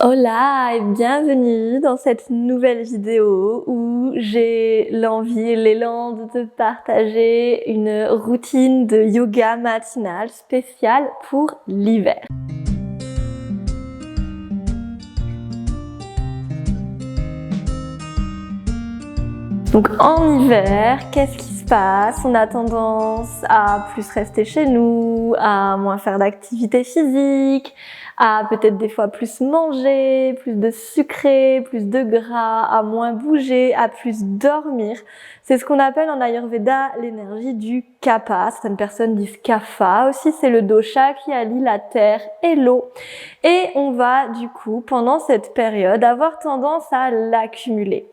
Hola et bienvenue dans cette nouvelle vidéo où j'ai l'envie et l'élan de te partager une routine de yoga matinale spéciale pour l'hiver. Donc en hiver, qu'est-ce qui se passe? On a tendance à plus rester chez nous, à moins faire d'activité physique, à peut-être des fois plus manger, plus de sucré, plus de gras, à moins bouger, à plus dormir. C'est ce qu'on appelle en Ayurveda l'énergie du Kapha. Certaines personnes disent Kapha aussi, c'est le dosha qui allie la terre et l'eau. Et on va du coup, pendant cette période, avoir tendance à l'accumuler.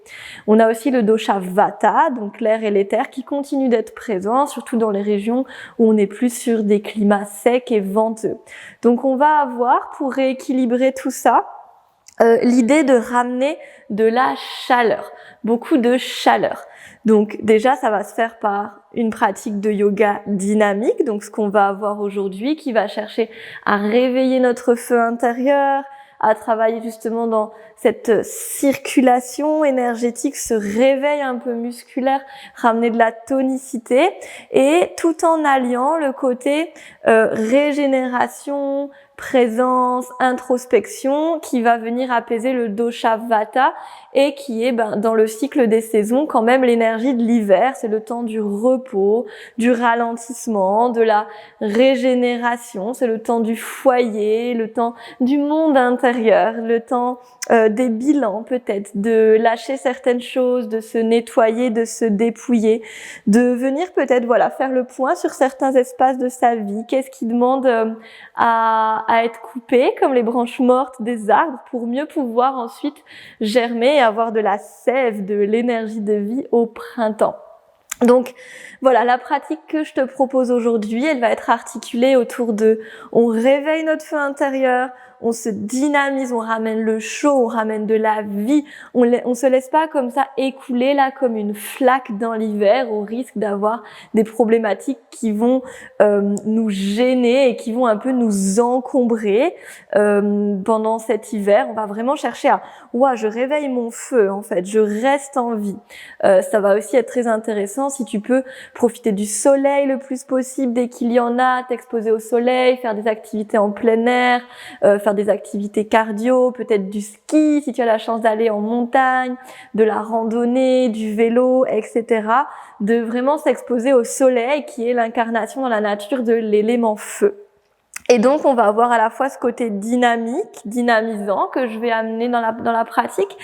On a aussi le dosha Vata, donc l'air et l'éther, qui continuent d'être présents, surtout dans les régions où on est plus sur des climats secs et venteux. Donc on va avoir, pour rééquilibrer tout ça, l'idée de ramener de la chaleur, beaucoup de chaleur. Donc déjà, ça va se faire par une pratique de yoga dynamique, donc ce qu'on va avoir aujourd'hui, qui va chercher à réveiller notre feu intérieur, à travailler justement dans cette circulation énergétique, ce réveil un peu musculaire, ramener de la tonicité, et tout en alliant le côté régénération, présence, introspection, qui va venir apaiser le dosha Vata et qui est dans le cycle des saisons quand même l'énergie de l'hiver. C'est le temps du repos, du ralentissement, de la régénération, c'est le temps du foyer, le temps du monde intérieur, le temps des bilans peut-être, de lâcher certaines choses, de se nettoyer, de se dépouiller, de venir peut-être faire le point sur certains espaces de sa vie, qu'est-ce qui demande à être coupé comme les branches mortes des arbres pour mieux pouvoir ensuite germer et avoir de la sève, de l'énergie de vie au printemps. Donc voilà, la pratique que je te propose aujourd'hui, elle va être articulée autour de on réveille notre feu intérieur, on se dynamise, on ramène le chaud, on ramène de la vie, on se laisse pas comme ça écouler là comme une flaque dans l'hiver au risque d'avoir des problématiques qui vont nous gêner et qui vont un peu nous encombrer pendant cet hiver. On va vraiment chercher à je réveille mon feu en fait, je reste en vie. Ça va aussi être très intéressant si tu peux profiter du soleil le plus possible dès qu'il y en a, t'exposer au soleil, faire des activités en plein air, faire des activités cardio, peut-être du ski si tu as la chance d'aller en montagne, de la randonnée, du vélo, etc. De vraiment s'exposer au soleil qui est l'incarnation dans la nature de l'élément feu. Et donc, on va avoir à la fois ce côté dynamique, dynamisant que je vais amener dans la pratique,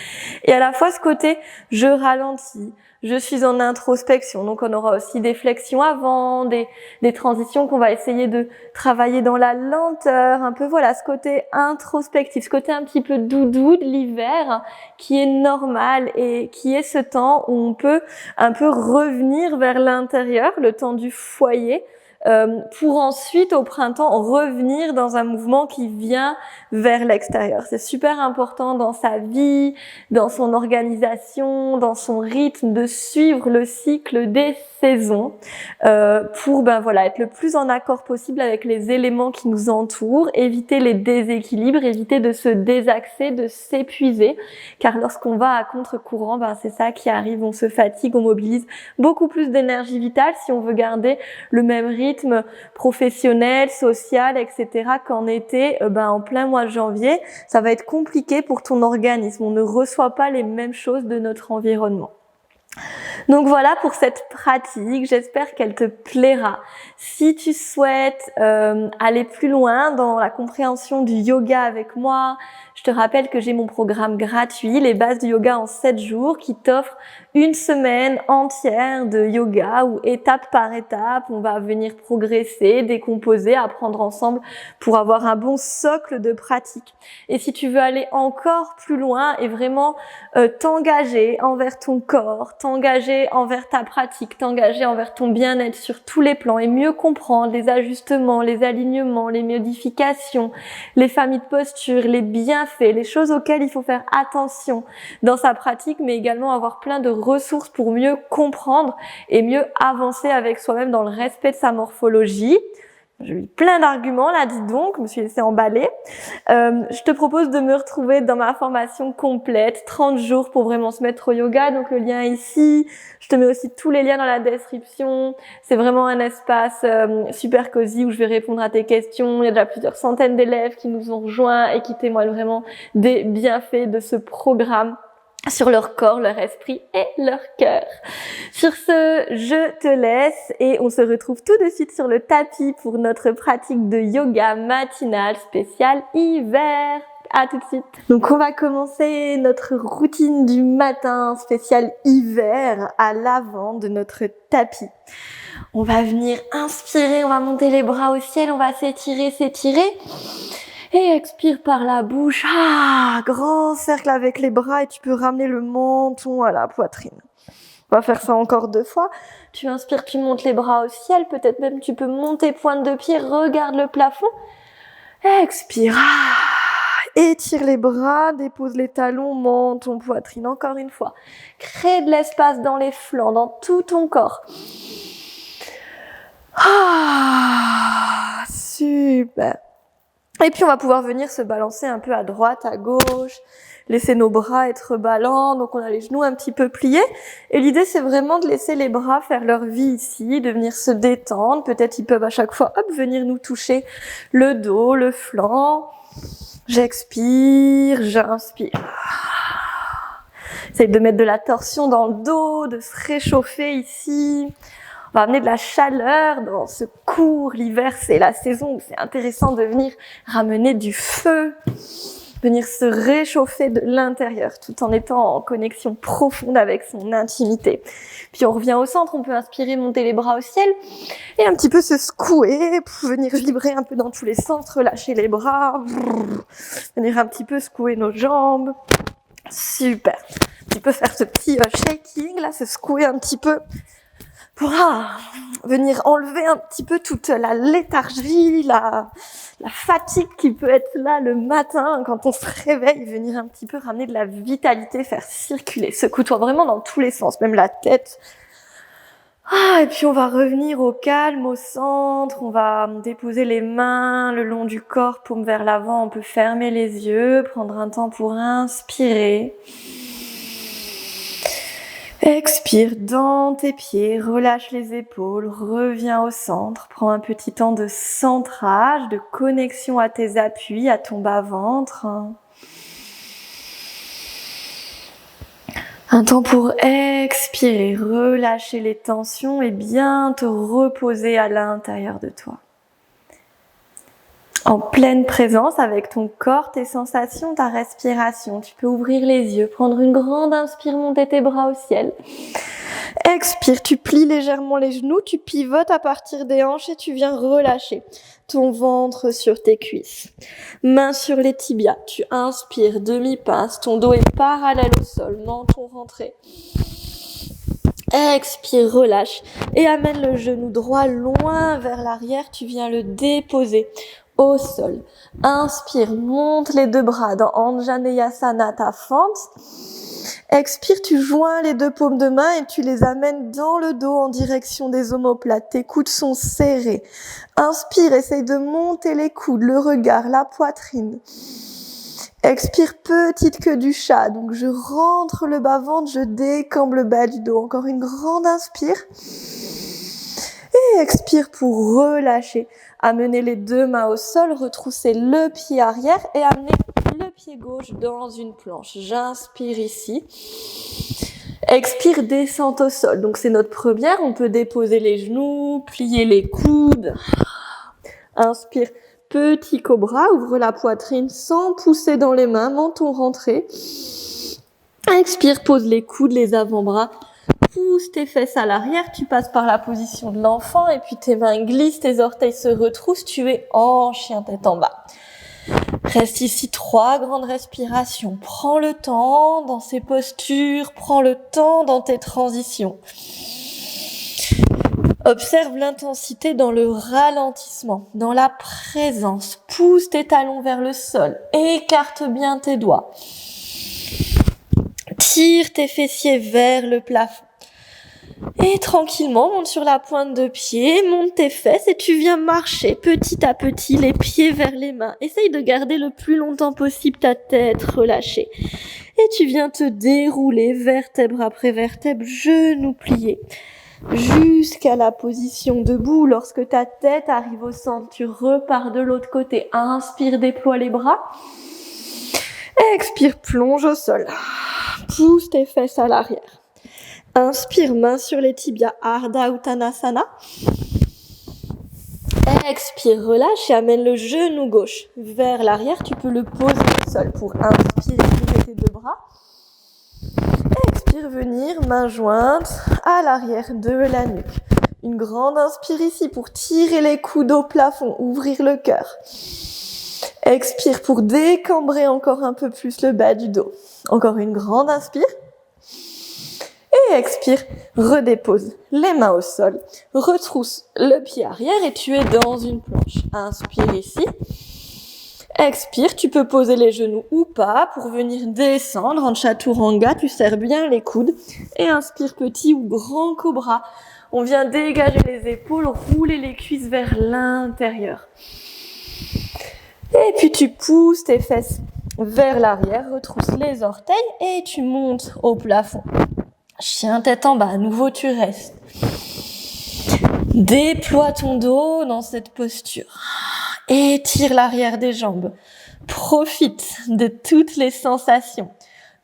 et à la fois ce côté je ralentis, je suis en introspection. Donc, on aura aussi des flexions avant, des transitions qu'on va essayer de travailler dans la lenteur, un peu ce côté introspectif, ce côté un petit peu doudou de l'hiver qui est normal et qui est ce temps où on peut un peu revenir vers l'intérieur, le temps du foyer, pour ensuite au printemps revenir dans un mouvement qui vient vers l'extérieur. C'est super important dans sa vie, dans son organisation, dans son rythme de suivre le cycle des saisons pour être le plus en accord possible avec les éléments qui nous entourent, éviter les déséquilibres, éviter de se désaxer, de s'épuiser, car lorsqu'on va à contre-courant, c'est ça qui arrive, on se fatigue, on mobilise beaucoup plus d'énergie vitale si on veut garder le même rythme professionnel, social, etc. qu'en été, en plein mois de janvier, ça va être compliqué pour ton organisme. On ne reçoit pas les mêmes choses de notre environnement. Donc voilà pour cette pratique, j'espère qu'elle te plaira. Si tu souhaites aller plus loin dans la compréhension du yoga avec moi, je te rappelle que j'ai mon programme gratuit, les bases du yoga en 7 jours, qui t'offre une semaine entière de yoga où étape par étape, on va venir progresser, décomposer, apprendre ensemble pour avoir un bon socle de pratique. Et si tu veux aller encore plus loin et vraiment t'engager envers ton corps, t'engager envers ta pratique, t'engager envers ton bien-être sur tous les plans et mieux comprendre les ajustements, les alignements, les modifications, les familles de postures, les bienfaits, les choses auxquelles il faut faire attention dans sa pratique, mais également avoir plein de ressources pour mieux comprendre et mieux avancer avec soi-même dans le respect de sa morphologie. J'ai eu plein d'arguments là, dis donc, je me suis laissée emballer. Je te propose de me retrouver dans ma formation complète, 30 jours pour vraiment se mettre au yoga, donc le lien est ici. Je te mets aussi tous les liens dans la description. C'est vraiment un espace super cosy où je vais répondre à tes questions. Il y a déjà plusieurs centaines d'élèves qui nous ont rejoints et qui témoignent vraiment des bienfaits de ce programme sur leur corps, leur esprit et leur cœur. Sur ce, je te laisse et on se retrouve tout de suite sur le tapis pour notre pratique de yoga matinale spéciale hiver. À tout de suite. Donc on va commencer notre routine du matin spéciale hiver à l'avant de notre tapis. On va venir inspirer, on va monter les bras au ciel, on va s'étirer. Et expire par la bouche. Grand cercle avec les bras et tu peux ramener le menton à la poitrine. On va faire ça encore 2 fois. Tu inspires, tu montes les bras au ciel. Peut-être même tu peux monter pointe de pied. Regarde le plafond. Expire. Étire les bras, dépose les talons, menton, poitrine. Encore une fois. Crée de l'espace dans les flancs, dans tout ton corps. Super. Et puis on va pouvoir venir se balancer un peu à droite, à gauche, laisser nos bras être ballants, donc on a les genoux un petit peu pliés. Et l'idée c'est vraiment de laisser les bras faire leur vie ici, de venir se détendre. Peut-être ils peuvent à chaque fois venir nous toucher le dos, le flanc. J'expire, j'inspire. Essaye de mettre de la torsion dans le dos, de se réchauffer ici. On va amener de la chaleur dans ce cours. L'hiver, c'est la saison où c'est intéressant de venir ramener du feu, venir se réchauffer de l'intérieur tout en étant en connexion profonde avec son intimité. Puis on revient au centre, on peut inspirer, monter les bras au ciel et un petit peu se secouer pour venir vibrer un peu dans tous les sens, relâcher les bras, venir un petit peu secouer nos jambes. Super. Tu peux faire ce petit shaking là, se secouer un petit peu. Pour venir enlever un petit peu toute la léthargie, la fatigue qui peut être là le matin quand on se réveille, venir un petit peu ramener de la vitalité, faire circuler, secoue-toi vraiment dans tous les sens, même la tête. Et puis on va revenir au calme, au centre, on va déposer les mains le long du corps, paume vers l'avant, on peut fermer les yeux, prendre un temps pour inspirer. Expire dans tes pieds, relâche les épaules, reviens au centre, prends un petit temps de centrage, de connexion à tes appuis, à ton bas-ventre. Un temps pour expirer, relâcher les tensions et bien te reposer à l'intérieur de toi. En pleine présence avec ton corps, tes sensations, ta respiration. Tu peux ouvrir les yeux, prendre une grande inspire, monter tes bras au ciel. Expire, tu plies légèrement les genoux, tu pivotes à partir des hanches et tu viens relâcher ton ventre sur tes cuisses. Mains sur les tibias, tu inspires, demi-pince, ton dos est parallèle au sol, menton rentré. Expire, relâche et amène le genou droit loin vers l'arrière, tu viens le déposer au sol. Inspire, monte les 2 bras dans Anjaneyasana, ta fente. Expire, tu joins les 2 paumes de main et tu les amènes dans le dos en direction des omoplates. Tes coudes sont serrés. Inspire, essaye de monter les coudes, le regard, la poitrine. Expire, petite queue du chat. Donc je rentre le bas-ventre, je décambre le bas du dos. Encore une grande inspire. Et expire pour relâcher. Amener les 2 mains au sol, retrousser le pied arrière et amener le pied gauche dans une planche. J'inspire ici. Expire, descente au sol. Donc c'est notre première. On peut déposer les genoux, plier les coudes. Inspire, petit cobra. Ouvre la poitrine sans pousser dans les mains. Menton rentré. Expire, pose les coudes, les avant-bras. Pousse tes fesses à l'arrière, tu passes par la position de l'enfant et puis tes mains glissent, tes orteils se retroussent, tu es en chien tête en bas. Reste ici 3 grandes respirations. Prends le temps dans ces postures, prends le temps dans tes transitions. Observe l'intensité dans le ralentissement, dans la présence. Pousse tes talons vers le sol, écarte bien tes doigts. Tire tes fessiers vers le plafond. Et tranquillement, monte sur la pointe de pied, monte tes fesses et tu viens marcher petit à petit, les pieds vers les mains. Essaye de garder le plus longtemps possible ta tête relâchée. Et tu viens te dérouler vertèbre après vertèbre, genoux pliés, jusqu'à la position debout. Lorsque ta tête arrive au centre, tu repars de l'autre côté. Inspire, déploie les bras. Expire, plonge au sol. Pousse tes fesses à l'arrière. Inspire, main sur les tibias, Ardha Uttanasana. Expire, relâche et amène le genou gauche vers l'arrière. Tu peux le poser au sol pour inspirer, bouger tes deux bras. Expire, venir, main jointe à l'arrière de la nuque. Une grande inspire ici pour tirer les coudes au plafond, ouvrir le cœur. Expire pour décambrer encore un peu plus le bas du dos. Encore une grande inspire. Et expire, redépose les mains au sol, retrousse le pied arrière et tu es dans une planche. Inspire ici. Expire, tu peux poser les genoux ou pas pour venir descendre en chaturanga. Tu serres bien les coudes. Et inspire, petit ou grand cobra. On vient dégager les épaules, rouler les cuisses vers l'intérieur. Et puis tu pousses tes fesses vers l'arrière, retrousse les orteils et tu montes au plafond. Chien tête en bas, à nouveau tu restes. Déploie ton dos dans cette posture. Étire l'arrière des jambes. Profite de toutes les sensations,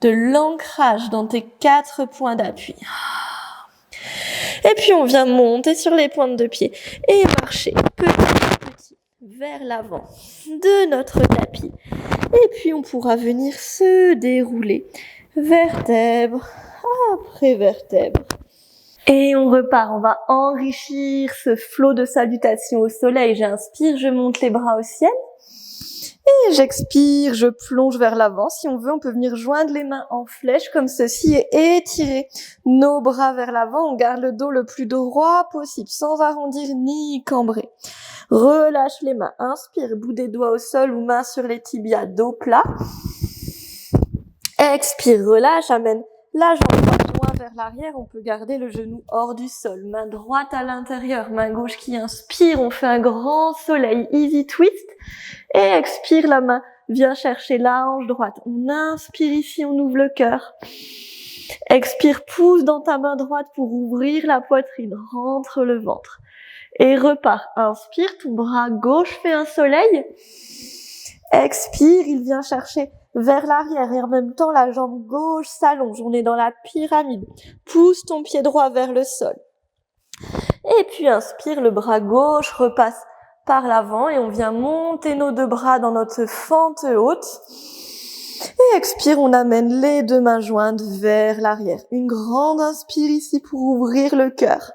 de l'ancrage dans tes 4 points d'appui. Et puis on vient monter sur les pointes de pied et marcher petit à petit vers l'avant de notre tapis. Et puis on pourra venir se dérouler vertèbre après vertèbre. Et on repart, on va enrichir ce flot de salutations au soleil. J'inspire, je monte les bras au ciel. Et j'expire, je plonge vers l'avant. Si on veut, on peut venir joindre les mains en flèche comme ceci et étirer nos bras vers l'avant. On garde le dos le plus droit possible, sans arrondir ni cambrer. Relâche les mains, inspire, bout des doigts au sol ou main sur les tibias, dos plat. Expire, relâche, amène la jambe droite loin vers l'arrière, on peut garder le genou hors du sol. Main droite à l'intérieur, main gauche qui inspire, on fait un grand soleil, easy twist. Et expire, la main vient chercher la hanche droite. On inspire ici, on ouvre le cœur. Expire, pousse dans ta main droite pour ouvrir la poitrine, rentre le ventre. Et repars, inspire, ton bras gauche fait un soleil. Expire, il vient chercher vers l'arrière et en même temps la jambe gauche s'allonge. On est dans la pyramide. Pousse ton pied droit vers le sol. Et puis inspire, le bras gauche repasse par l'avant et on vient monter nos deux bras dans notre fente haute. Et expire, on amène les deux mains jointes vers l'arrière. Une grande inspire ici pour ouvrir le cœur.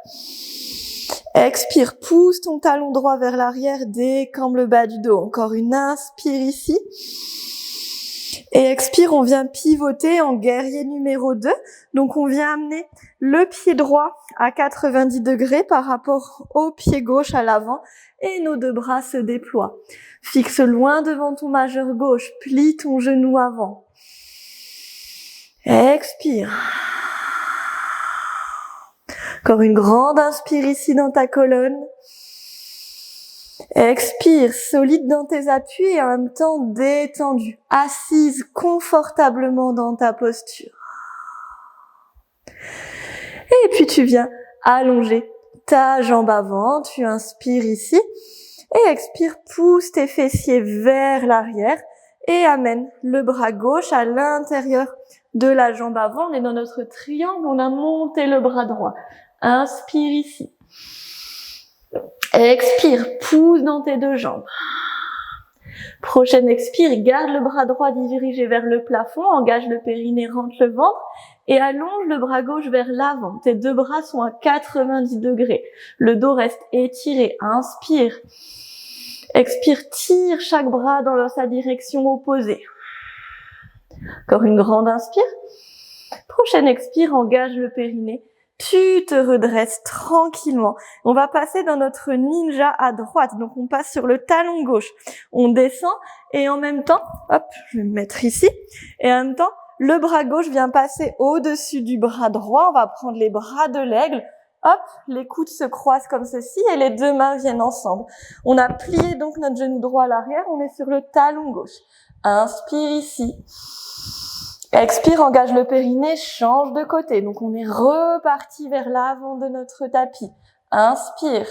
Expire, pousse ton talon droit vers l'arrière, décambre le bas du dos. Encore une inspire ici. Et expire, on vient pivoter en guerrier numéro 2. Donc on vient amener le pied droit à 90 degrés par rapport au pied gauche à l'avant. Et nos deux bras se déploient. Fixe loin devant ton majeur gauche, plie ton genou avant. Expire. Encore une grande inspire ici dans ta colonne. Expire, solide dans tes appuis et en même temps détendu, assise confortablement dans ta posture. Et puis tu viens allonger ta jambe avant, tu inspires ici et expire, pousse tes fessiers vers l'arrière et amène le bras gauche à l'intérieur de la jambe avant. On est dans notre triangle, on a monté le bras droit. Inspire ici. Expire, pousse dans tes deux jambes. Prochaine expire, garde le bras droit dirigé vers le plafond, engage le périnée, rentre le ventre et allonge le bras gauche vers l'avant. Tes deux bras sont à 90 degrés. Le dos reste étiré. Inspire. Expire, tire chaque bras dans sa direction opposée. Encore une grande inspire. Prochaine expire, engage le périnée. Tu te redresses tranquillement. On va passer dans notre ninja à droite. Donc, on passe sur le talon gauche. On descend et en même temps, hop, je vais me mettre ici. Et en même temps, Le bras gauche vient passer au-dessus du bras droit. On va prendre les bras de l'aigle. Hop, les coudes se croisent comme ceci et les deux mains viennent ensemble. On a plié donc notre genou droit à l'arrière. On est sur le talon gauche. Inspire ici. Expire, engage le périnée, change de côté. Donc on est reparti vers l'avant de notre tapis. Inspire.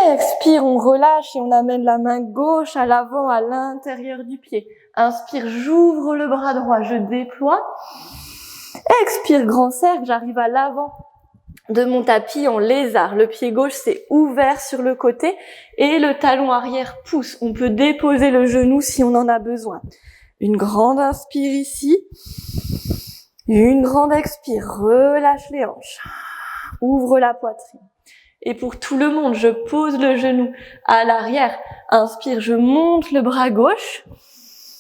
Expire, on relâche et on amène la main gauche à l'avant, à l'intérieur du pied. Inspire, j'ouvre le bras droit, je déploie. Expire, grand cercle, j'arrive à l'avant de mon tapis en lézard. Le pied gauche s'est ouvert sur le côté et le talon arrière pousse. On peut déposer le genou si on en a besoin. Une grande inspire ici. Une grande expire, relâche les hanches. Ouvre la poitrine. Et pour tout le monde, je pose le genou à l'arrière. Inspire, je monte le bras gauche.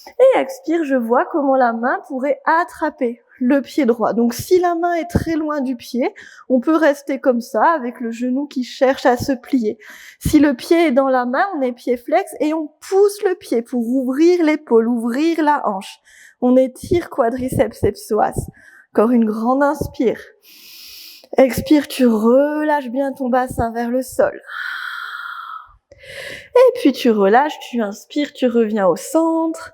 Et expire, je vois comment la main pourrait attraper le pied droit. Donc si la main est très loin du pied, on peut rester comme ça avec le genou qui cherche à se plier. Si le pied est dans la main, on est pied flex et on pousse le pied pour ouvrir l'épaule, ouvrir la hanche. On étire quadriceps et psoas. Encore une grande inspire. Expire, tu relâches bien ton bassin vers le sol. Et puis tu relâches, tu inspires, tu reviens au centre.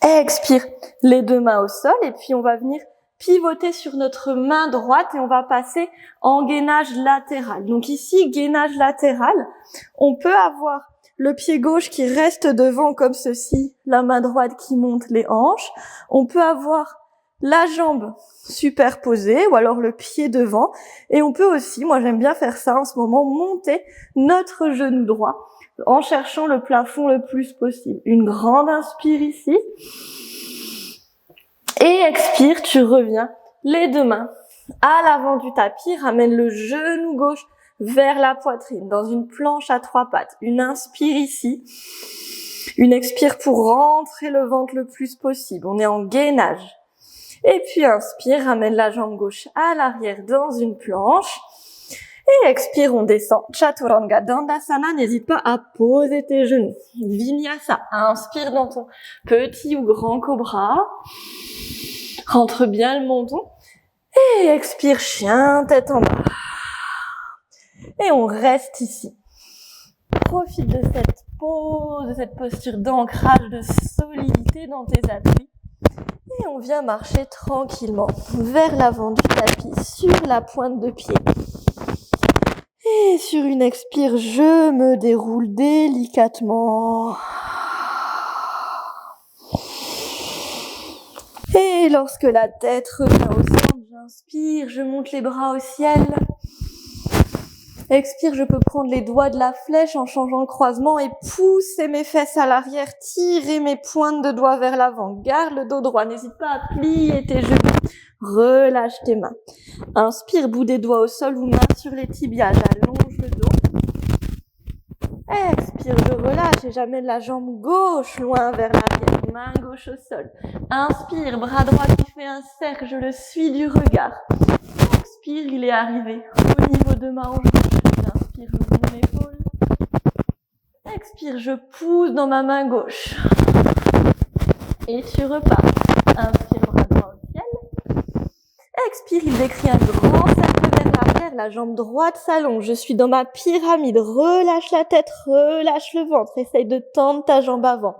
Expire, les deux mains au sol et puis on va venir pivoter sur notre main droite et on va passer en gainage latéral. Donc ici, gainage latéral, on peut avoir le pied gauche qui reste devant comme ceci, la main droite qui monte les hanches. On peut avoir la jambe superposée ou alors le pied devant. Et on peut aussi, moi j'aime bien faire ça en ce moment, monter notre genou droit en cherchant le plafond le plus possible. Une grande inspire ici. Et expire, tu reviens les deux mains à l'avant du tapis. Ramène le genou gauche vers la poitrine dans une planche à trois pattes. Une inspire ici. Une expire pour rentrer le ventre le plus possible. On est en gainage. Et puis inspire, ramène la jambe gauche à l'arrière dans une planche. Et expire, on descend. Chaturanga Dandasana, n'hésite pas à poser tes genoux. Vinyasa, inspire dans ton petit ou grand cobra. Rentre bien le menton. Et expire, chien, tête en bas. Et on reste ici. Profite de cette pose, de cette posture d'ancrage, de solidité dans tes appuis. Et on vient marcher tranquillement vers l'avant du tapis sur la pointe de pied. Et sur une expire, je me déroule délicatement. Et lorsque la tête revient au centre, j'inspire, je monte les bras au ciel. Expire, je peux prendre les doigts de la flèche en changeant le croisement et pousser mes fesses à l'arrière, tirer mes pointes de doigts vers l'avant. Garde le dos droit, n'hésite pas à plier tes genoux. Relâche tes mains. Inspire, bout des doigts au sol ou main sur les tibias. J'allonge le dos. Expire, je relâche et j'amène la jambe gauche loin vers l'arrière. Main gauche au sol. Inspire, bras droit qui fait un cercle, je le suis du regard. Expire, il est arrivé au niveau de ma hanche gauche. J'inspire, j'ouvre mon épaule. Expire, je pousse dans ma main gauche. Et tu repars. Inspire, bras droit au ciel. Expire, il décrit un grand cercle vers l'arrière. La jambe droite s'allonge. Je suis dans ma pyramide. Relâche la tête, relâche le ventre. Essaye de tendre ta jambe avant.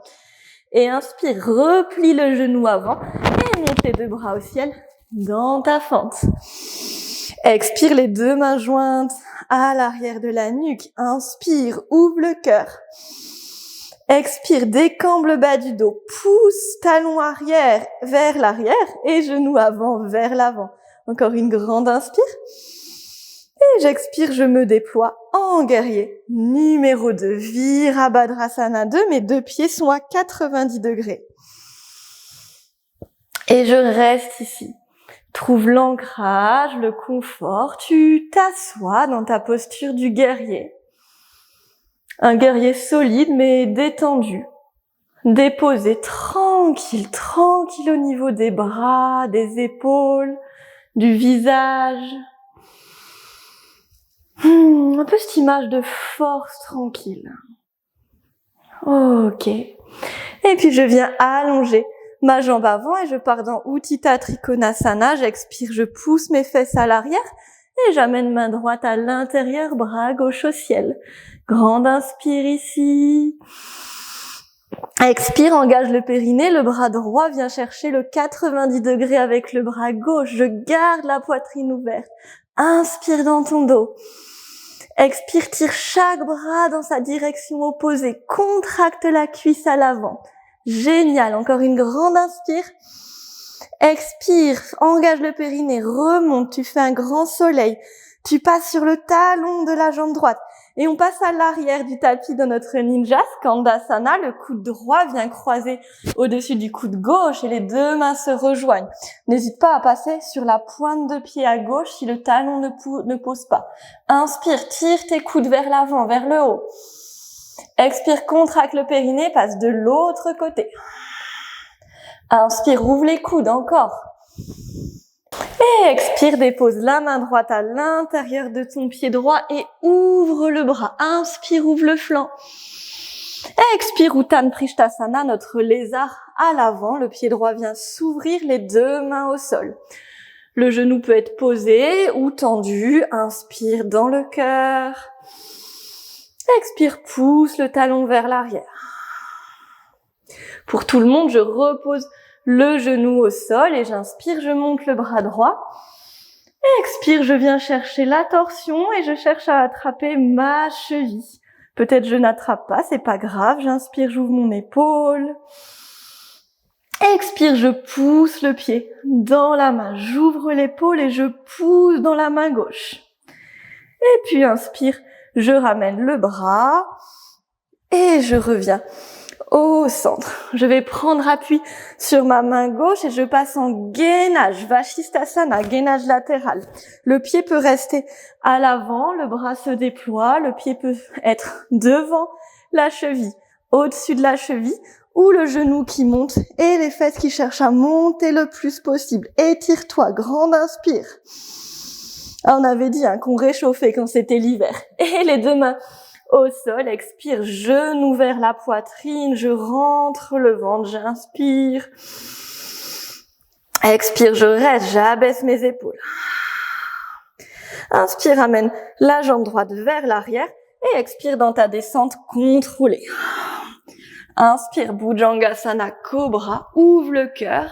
Et inspire, replie le genou avant. Et monte les deux bras au ciel dans ta fente. Expire, les deux mains jointes à l'arrière de la nuque. Inspire, ouvre le cœur. Expire, décambre le bas du dos. Pousse talon arrière vers l'arrière et genou avant vers l'avant. Encore une grande inspire. Et j'expire, je me déploie en guerrier. Numéro 2, Virabhadrasana 2. Mes deux pieds sont à 90 degrés. Et je reste ici. Trouve l'ancrage, le confort. Tu t'assois dans ta posture du guerrier. Un guerrier solide mais détendu. Déposé, tranquille, tranquille au niveau des bras, des épaules, du visage. Un peu cette image de force tranquille. Ok. Et puis je viens allonger ma jambe avant et je pars dans Utthita Trikonasana. J'expire, je pousse mes fesses à l'arrière et j'amène main droite à l'intérieur, bras gauche au ciel. Grande inspire ici. Expire, engage le périnée, le bras droit vient chercher le 90 degrés avec le bras gauche. Je garde la poitrine ouverte. Inspire dans ton dos. Expire, tire chaque bras dans sa direction opposée. Contracte la cuisse à l'avant. Génial. Encore une grande inspire. Expire, engage le périnée, remonte. Tu fais un grand soleil. Tu passes sur le talon de la jambe droite. Et on passe à l'arrière du tapis dans notre ninja Skandasana. Le coude droit vient croiser au-dessus du coude gauche et les deux mains se rejoignent. N'hésite pas à passer sur la pointe de pied à gauche si le talon ne pose pas. Inspire, tire tes coudes vers l'avant, vers le haut. Expire, contracte le périnée, passe de l'autre côté. Inspire, ouvre les coudes, encore. Et expire, dépose la main droite à l'intérieur de ton pied droit et ouvre le bras. Inspire, ouvre le flanc. Expire, Uttan Prishtasana, notre lézard à l'avant. Le pied droit vient s'ouvrir, les deux mains au sol. Le genou peut être posé ou tendu. Inspire dans le cœur. Expire, pousse le talon vers l'arrière. Pour tout le monde, je repose le genou au sol et j'inspire, je monte le bras droit. Expire, je viens chercher la torsion et je cherche à attraper ma cheville. Peut-être je n'attrape pas, c'est pas grave. J'inspire, j'ouvre mon épaule. Expire, je pousse le pied dans la main. J'ouvre l'épaule et je pousse dans la main gauche. Et puis inspire, je ramène le bras et je reviens au centre. Je vais prendre appui sur ma main gauche et je passe en gainage, Vashisthasana, gainage latéral. Le pied peut rester à l'avant, le bras se déploie, le pied peut être devant la cheville, au-dessus de la cheville, ou le genou qui monte et les fesses qui cherchent à monter le plus possible. Étire-toi, grande inspire. Ah, on avait dit qu'on réchauffait quand c'était l'hiver. Et les deux mains au sol, expire, genou vers la poitrine, je rentre le ventre, j'inspire. Expire, je reste, j'abaisse mes épaules. Inspire, amène la jambe droite vers l'arrière et expire dans ta descente contrôlée. Inspire, Bhujangasana, Cobra, ouvre le cœur.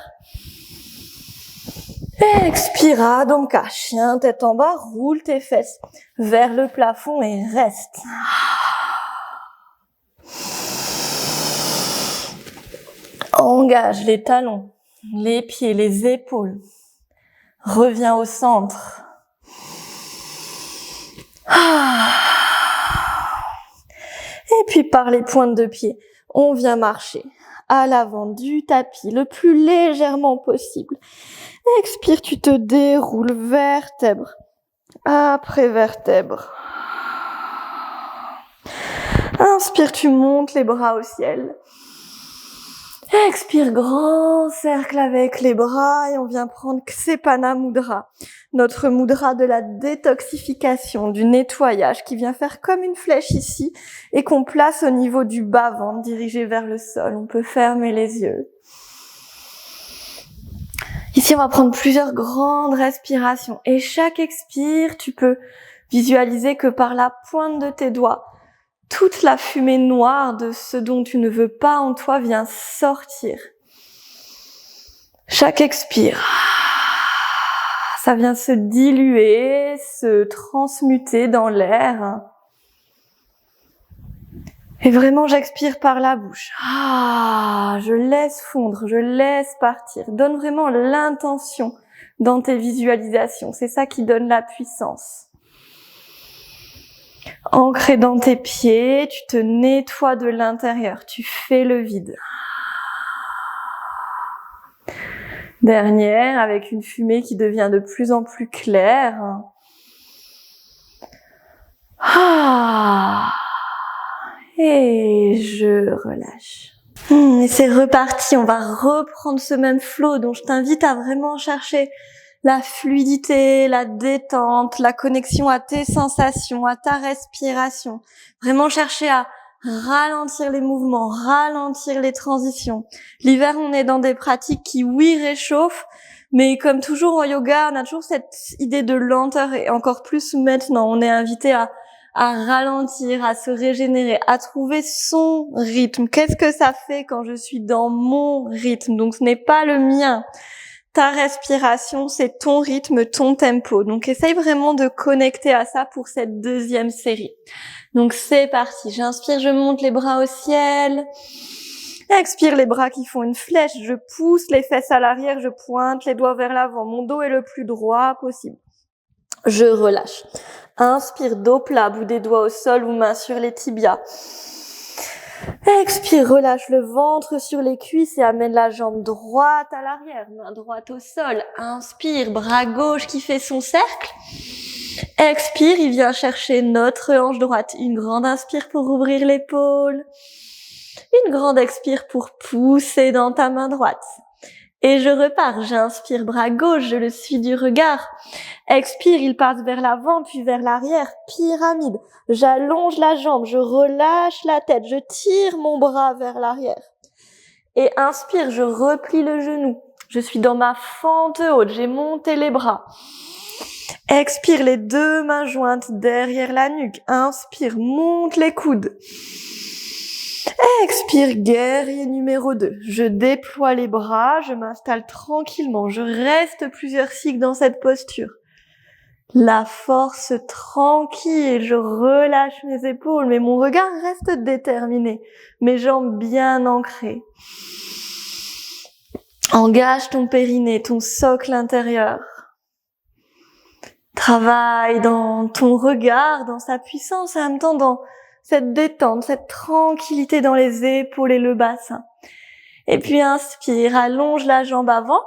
Expire, Adho Mukha, chien tête en bas, roule tes fesses vers le plafond et reste. Engage les talons, les pieds, les épaules. Reviens au centre. Et puis par les pointes de pied, on vient marcher à l'avant du tapis le plus légèrement possible. Expire, tu te déroules vertèbre après vertèbre. Inspire, tu montes les bras au ciel. Expire, grand cercle avec les bras et on vient prendre Ksepana Mudra, notre mudra de la détoxification, du nettoyage qui vient faire comme une flèche ici et qu'on place au niveau du bas-ventre dirigé vers le sol. On peut fermer les yeux. Ici, on va prendre plusieurs grandes respirations et chaque expire, tu peux visualiser que par la pointe de tes doigts, toute la fumée noire de ce dont tu ne veux pas en toi vient sortir. Chaque expire, ça vient se diluer, se transmuter dans l'air. Et vraiment, j'expire par la bouche. Je laisse fondre, je laisse partir. Donne vraiment l'intention dans tes visualisations. C'est ça qui donne la puissance. Ancré dans tes pieds, tu te nettoies de l'intérieur, tu fais le vide. Dernière, avec une fumée qui devient de plus en plus claire. Et je relâche. Et c'est reparti, on va reprendre ce même flow dont je t'invite à vraiment chercher la fluidité, la détente, la connexion à tes sensations, à ta respiration. Vraiment chercher à ralentir les mouvements, ralentir les transitions. L'hiver, on est dans des pratiques qui, oui, réchauffent, mais comme toujours en yoga, on a toujours cette idée de lenteur et encore plus maintenant, on est invité à ralentir, à se régénérer, à trouver son rythme. Qu'est-ce que ça fait quand je suis dans mon rythme? Donc ce n'est pas le mien. Ta respiration, c'est ton rythme, ton tempo. Donc essaye vraiment de connecter à ça pour cette deuxième série. Donc c'est parti. J'inspire, je monte les bras au ciel. Expire, les bras qui font une flèche. Je pousse les fesses à l'arrière, je pointe les doigts vers l'avant. Mon dos est le plus droit possible. Je relâche. Inspire, dos plat, bout des doigts au sol ou main sur les tibias. Expire, relâche le ventre sur les cuisses et amène la jambe droite à l'arrière, main droite au sol. Inspire, bras gauche qui fait son cercle. Expire, il vient chercher notre hanche droite. Une grande inspire pour ouvrir l'épaule. Une grande expire pour pousser dans ta main droite. Et je repars, j'inspire bras gauche, je le suis du regard. Expire, il passe vers l'avant puis vers l'arrière, pyramide. J'allonge la jambe, je relâche la tête, je tire mon bras vers l'arrière. Et inspire, je replie le genou. Je suis dans ma fente haute, j'ai monté les bras. Expire, les deux mains jointes derrière la nuque. Inspire, monte les coudes. Expire, guerrier numéro 2. Je déploie les bras, je m'installe tranquillement. Je reste plusieurs cycles dans cette posture. La force tranquille, je relâche mes épaules, mais mon regard reste déterminé. Mes jambes bien ancrées. Engage ton périnée, ton socle intérieur. Travaille dans ton regard, dans sa puissance, et en même temps dans cette détente, cette tranquillité dans les épaules et le bassin. Et puis inspire, allonge la jambe avant.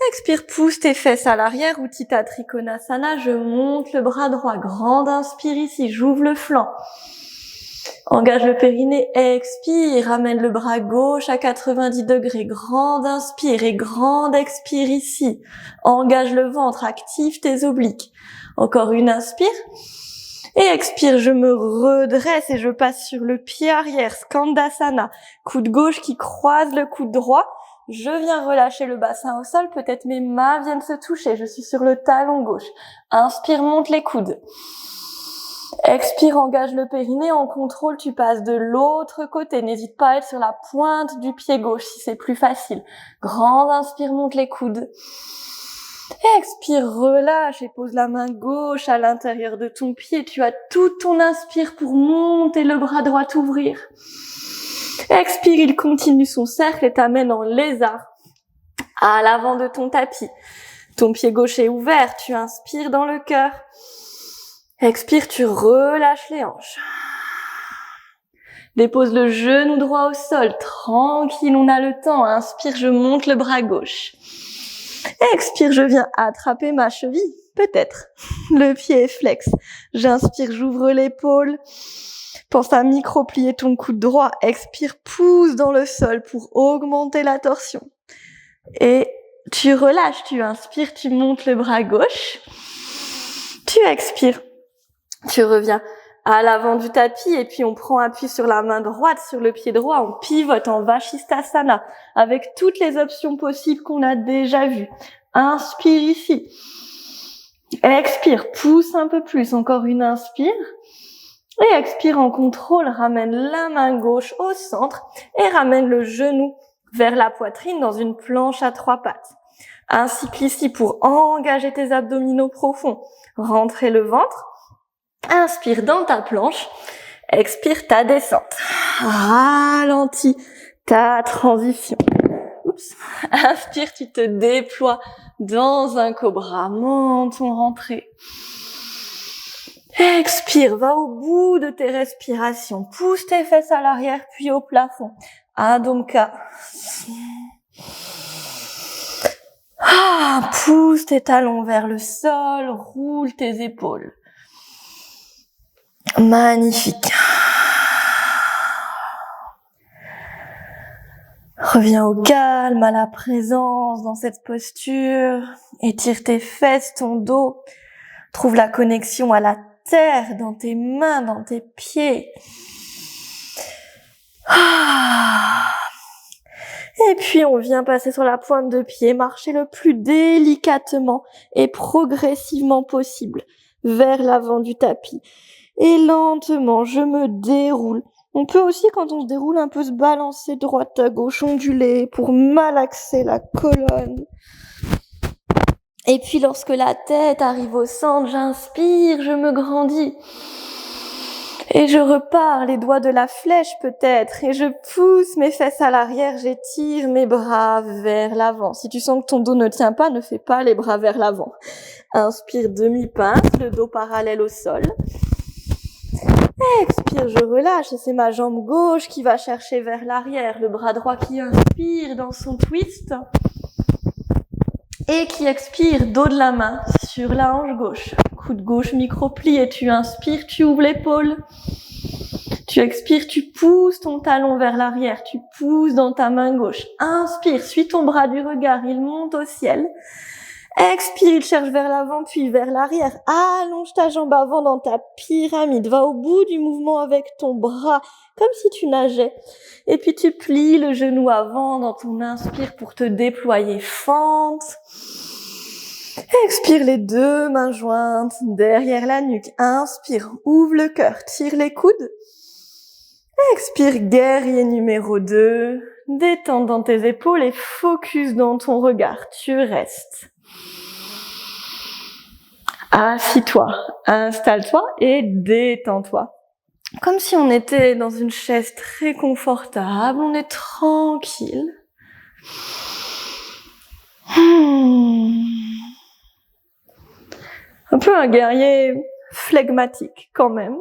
Expire, pousse tes fesses à l'arrière, Utthita Trikonasana. Je monte le bras droit. Grande inspire ici, j'ouvre le flanc. Engage le périnée, expire, ramène le bras gauche à 90 degrés. Grande inspire et grande expire ici. Engage le ventre, active tes obliques. Encore une inspire. Et expire, je me redresse et je passe sur le pied arrière, Skandasana. Coude gauche qui croise le coude droit. Je viens relâcher le bassin au sol, peut-être mes mains viennent se toucher. Je suis sur le talon gauche. Inspire, monte les coudes. Expire, engage le périnée. En contrôle, tu passes de l'autre côté. N'hésite pas à être sur la pointe du pied gauche si c'est plus facile. Grande inspire, monte les coudes. Expire, relâche et pose la main gauche à l'intérieur de ton pied. Tu as tout ton inspire pour monter le bras droit, ouvrir. Expire, il continue son cercle et t'amène en lézard à l'avant de ton tapis. Ton pied gauche est ouvert, tu inspires dans le cœur. Expire, tu relâches les hanches. Dépose le genou droit au sol, tranquille, on a le temps. Inspire, je monte le bras gauche. Expire, je viens attraper ma cheville, peut-être. Le pied est flex. J'inspire, j'ouvre l'épaule. Pense à micro-plier ton coude droit. Expire, pousse dans le sol pour augmenter la torsion. Et tu relâches, tu inspires, tu montes le bras gauche. Tu expires. Tu reviens à l'avant du tapis et puis on prend appui sur la main droite, sur le pied droit, on pivote en Vashisthasana avec toutes les options possibles qu'on a déjà vues. Inspire ici. Expire, pousse un peu plus. Encore une inspire. Et expire en contrôle, ramène la main gauche au centre et ramène le genou vers la poitrine dans une planche à 3 pattes. Un cycle ici pour engager tes abdominaux profonds. Rentrer le ventre. Inspire dans ta planche, expire ta descente. Ralentis ta transition. Oups. Inspire, tu te déploies dans un cobra, menton rentré. Expire, va au bout de tes respirations. Pousse tes fesses à l'arrière puis au plafond. Adho Mukha. Pousse tes talons vers le sol, roule tes épaules. Magnifique. Reviens au calme, à la présence dans cette posture. Étire tes fesses, ton dos. Trouve la connexion à la terre, dans tes mains, dans tes pieds. Et puis on vient passer sur la pointe de pied, marcher le plus délicatement et progressivement possible vers l'avant du tapis. Et lentement, je me déroule. On peut aussi, quand on se déroule, un peu se balancer droite à gauche, onduler pour malaxer la colonne. Et puis lorsque la tête arrive au centre, j'inspire, je me grandis. Et je repars, les doigts de la flèche peut-être, et je pousse mes fesses à l'arrière, j'étire mes bras vers l'avant. Si tu sens que ton dos ne tient pas, ne fais pas les bras vers l'avant. Inspire, demi-pince, le dos parallèle au sol. Expire, je relâche, et c'est ma jambe gauche qui va chercher vers l'arrière, le bras droit qui inspire dans son twist. Et qui expire, dos de la main sur la hanche gauche. Coude gauche, micro-pli, et tu inspires, tu ouvres l'épaule. Tu expires, tu pousses ton talon vers l'arrière, tu pousses dans ta main gauche. Inspire, suis ton bras du regard, il monte au ciel. Expire, il cherche vers l'avant, puis vers l'arrière. Allonge ta jambe avant dans ta pyramide. Va au bout du mouvement avec ton bras, comme si tu nageais. Et puis tu plies le genou avant dans ton inspire pour te déployer. Fente. Expire, les deux mains jointes derrière la nuque. Inspire, ouvre le cœur, tire les coudes. Expire, guerrier numéro 2. Détends dans tes épaules et focus dans ton regard. Tu restes. Assis-toi, installe-toi et détends-toi. Comme si on était dans une chaise très confortable, on est tranquille. Un peu un guerrier flegmatique quand même.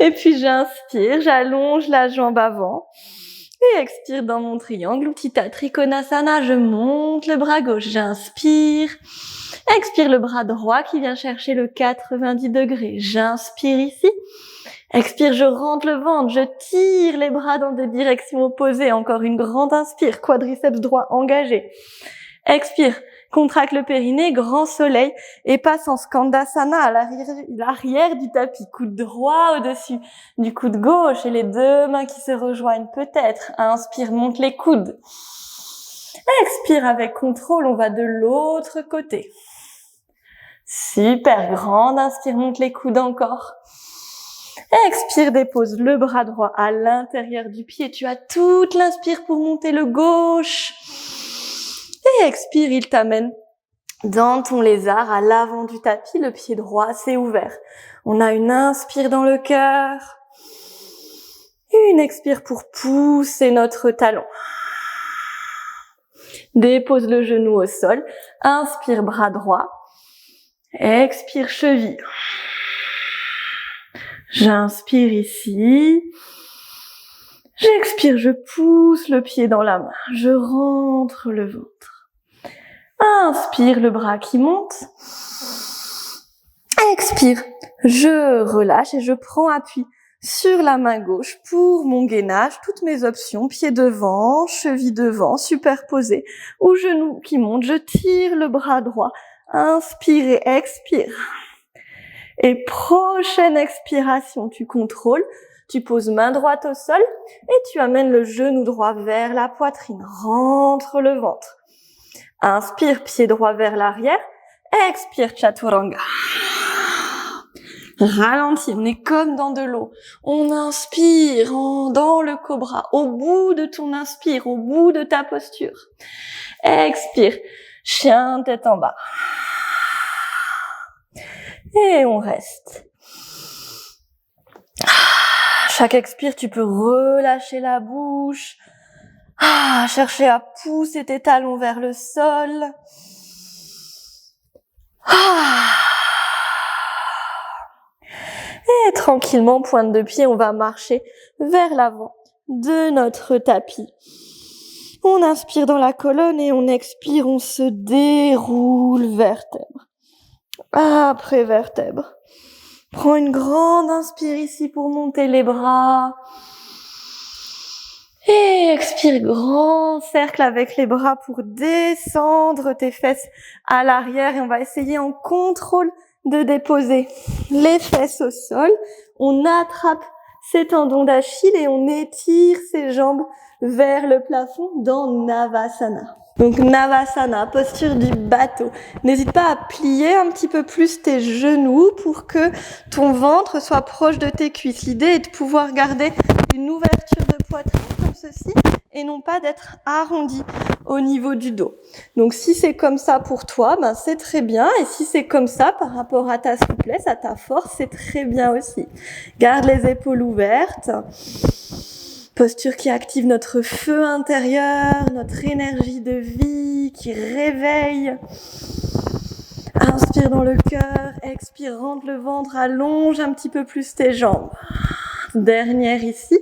Et puis j'inspire, j'allonge la jambe avant. Et expire dans mon triangle, Utthita Trikonasana, je monte le bras gauche, j'inspire. Expire le bras droit qui vient chercher le 90 degrés. J'inspire ici. Expire, je rentre le ventre, je tire les bras dans des directions opposées. Encore une grande inspire, quadriceps droit engagé. Expire, contracte le périnée, grand soleil et passe en Skandasana à l'arrière du tapis. Coude droit au-dessus du coude gauche et les deux mains qui se rejoignent peut-être. Inspire, monte les coudes. Expire avec contrôle, on va de l'autre côté. Super, grande inspire, monte les coudes encore. Expire, dépose le bras droit à l'intérieur du pied. Tu as toute l'inspire pour monter le gauche. Et expire, il t'amène dans ton lézard à l'avant du tapis. Le pied droit s'est ouvert. On a une inspire dans le cœur. Une expire pour pousser notre talon. Dépose le genou au sol. Inspire, bras droit. Expire, cheville. J'inspire ici. J'expire, je pousse le pied dans la main. Je rentre le ventre. Inspire, le bras qui monte. Expire, je relâche et je prends appui sur la main gauche pour mon gainage. Toutes mes options, pied devant, cheville devant, superposé. Ou genou qui monte, je tire le bras droit. Inspire et expire. Et prochaine expiration, tu contrôles, tu poses main droite au sol et tu amènes le genou droit vers la poitrine, rentre le ventre. Inspire, pied droit vers l'arrière, expire, Chaturanga. Ralentis, on est comme dans de l'eau. On inspire dans le cobra, au bout de ton inspire, au bout de ta posture. Expire, chien tête en bas. Et on reste. Chaque expire, tu peux relâcher la bouche. Chercher à pousser tes talons vers le sol. Et tranquillement, pointe de pied, on va marcher vers l'avant de notre tapis. On inspire dans la colonne et on expire, on se déroule vertèbre après vertèbre. Prends une grande inspire ici pour monter les bras. Et expire, grand cercle avec les bras pour descendre tes fesses à l'arrière. Et on va essayer en contrôle de déposer les fesses au sol. On attrape ses tendons d'Achille et on étire ses jambes vers le plafond dans Navasana. Donc Navasana, posture du bateau. N'hésite pas à plier un petit peu plus tes genoux pour que ton ventre soit proche de tes cuisses. L'idée est de pouvoir garder une ouverture de poitrine comme ceci et non pas d'être arrondi au niveau du dos. Donc si c'est comme ça pour toi, c'est très bien. Et si c'est comme ça par rapport à ta souplesse, à ta force, c'est très bien aussi. Garde les épaules ouvertes. Posture qui active notre feu intérieur, notre énergie de vie, qui réveille. Inspire dans le cœur, expire, rentre le ventre, allonge un petit peu plus tes jambes. Dernière ici.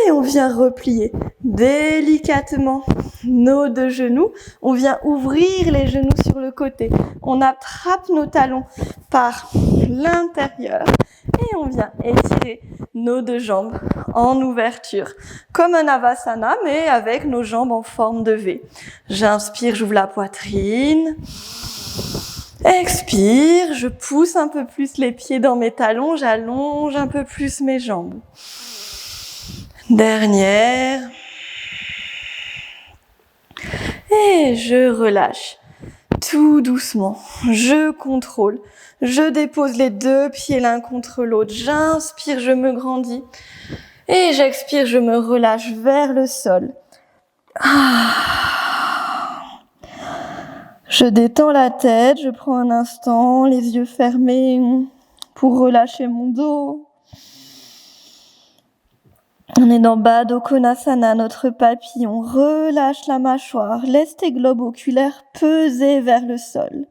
Et on vient replier délicatement nos deux genoux. On vient ouvrir les genoux sur le côté. On attrape nos talons par l'intérieur. Et on vient étirer nos deux jambes en ouverture. Comme un Avasana, mais avec nos jambes en forme de V. J'inspire, j'ouvre la poitrine. Expire, je pousse un peu plus les pieds dans mes talons. J'allonge un peu plus mes jambes. Dernière. Et je relâche. Tout doucement. Je contrôle. Je dépose les deux pieds l'un contre l'autre. J'inspire, je me grandis. Et j'expire, je me relâche vers le sol. Je détends la tête. Je prends un instant, les yeux fermés pour relâcher mon dos. On est dans Baddha Konasana, notre papillon. Relâche la mâchoire, laisse tes globes oculaires peser vers le sol.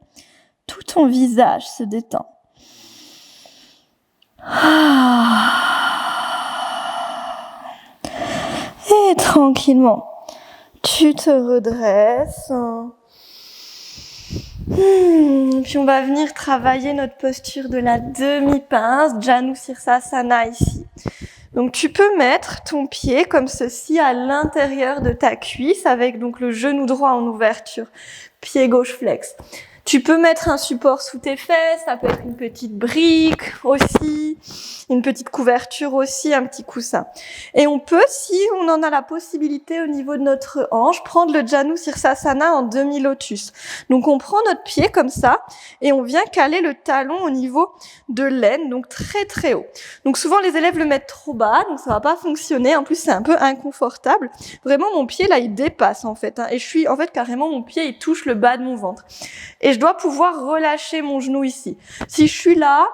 Tout ton visage se détend. Et tranquillement, tu te redresses. Puis on va venir travailler notre posture de la demi-pince, Janu Sirsasana ici. Donc tu peux mettre ton pied comme ceci à l'intérieur de ta cuisse avec donc le genou droit en ouverture, pied gauche flex. Tu peux mettre un support sous tes fesses, ça peut être une petite brique aussi, une petite couverture aussi, un petit coussin. Et on peut, si on en a la possibilité au niveau de notre hanche, prendre le Janu Sirsasana en demi-lotus. Donc on prend notre pied comme ça et on vient caler le talon au niveau de l'aine, donc très très haut. Donc souvent les élèves le mettent trop bas, donc ça va pas fonctionner. En plus c'est un peu inconfortable. Vraiment mon pied là il dépasse en fait, et je suis en fait carrément mon pied il touche le bas de mon ventre. Et je dois pouvoir relâcher mon genou ici. Si je suis là,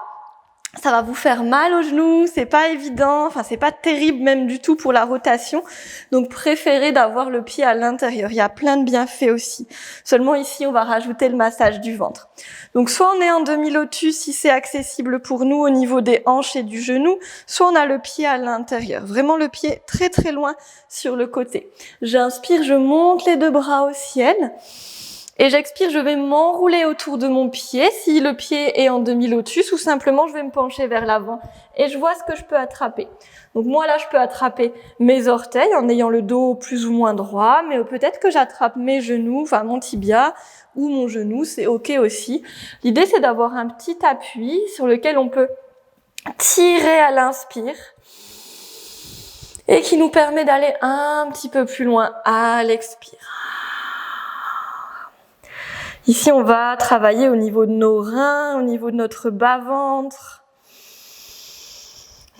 ça va vous faire mal au genou, c'est pas évident, enfin c'est pas terrible même du tout pour la rotation. Donc préférez d'avoir le pied à l'intérieur. Il y a plein de bienfaits aussi. Seulement ici, on va rajouter le massage du ventre. Donc soit on est en demi-lotus si c'est accessible pour nous au niveau des hanches et du genou, soit on a le pied à l'intérieur. Vraiment le pied très très loin sur le côté. J'inspire, je monte les deux bras au ciel. Et j'expire, je vais m'enrouler autour de mon pied, si le pied est en demi-lotus, ou simplement je vais me pencher vers l'avant et je vois ce que je peux attraper. Donc moi là, je peux attraper mes orteils en ayant le dos plus ou moins droit, mais peut-être que j'attrape mes genoux, enfin mon tibia ou mon genou, c'est ok aussi. L'idée c'est d'avoir un petit appui sur lequel on peut tirer à l'inspire et qui nous permet d'aller un petit peu plus loin à l'expire. Ici, on va travailler au niveau de nos reins, au niveau de notre bas-ventre.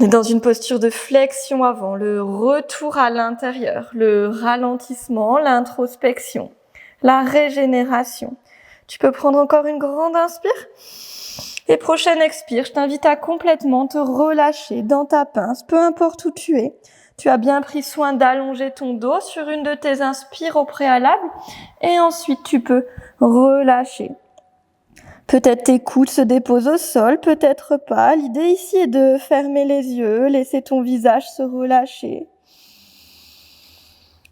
On est dans une posture de flexion avant, le retour à l'intérieur, le ralentissement, l'introspection, la régénération. Tu peux prendre encore une grande inspire. Et prochaine expire, je t'invite à complètement te relâcher dans ta pince, peu importe où tu es. Tu as bien pris soin d'allonger ton dos sur une de tes inspires au préalable. Et ensuite, tu peux relâcher. Peut-être tes coudes se déposent au sol, peut-être pas. L'idée ici est de fermer les yeux, laisser ton visage se relâcher.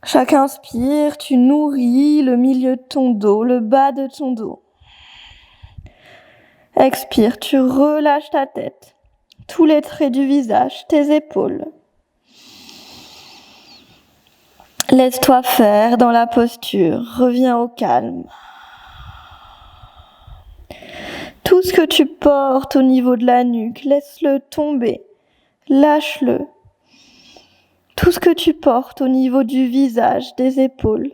Chaque inspire, tu nourris le milieu de ton dos, le bas de ton dos. Expire, tu relâches ta tête, tous les traits du visage, tes épaules. Laisse-toi faire dans la posture, reviens au calme. Tout ce que tu portes au niveau de la nuque, laisse-le tomber. Lâche-le. Tout ce que tu portes au niveau du visage, des épaules,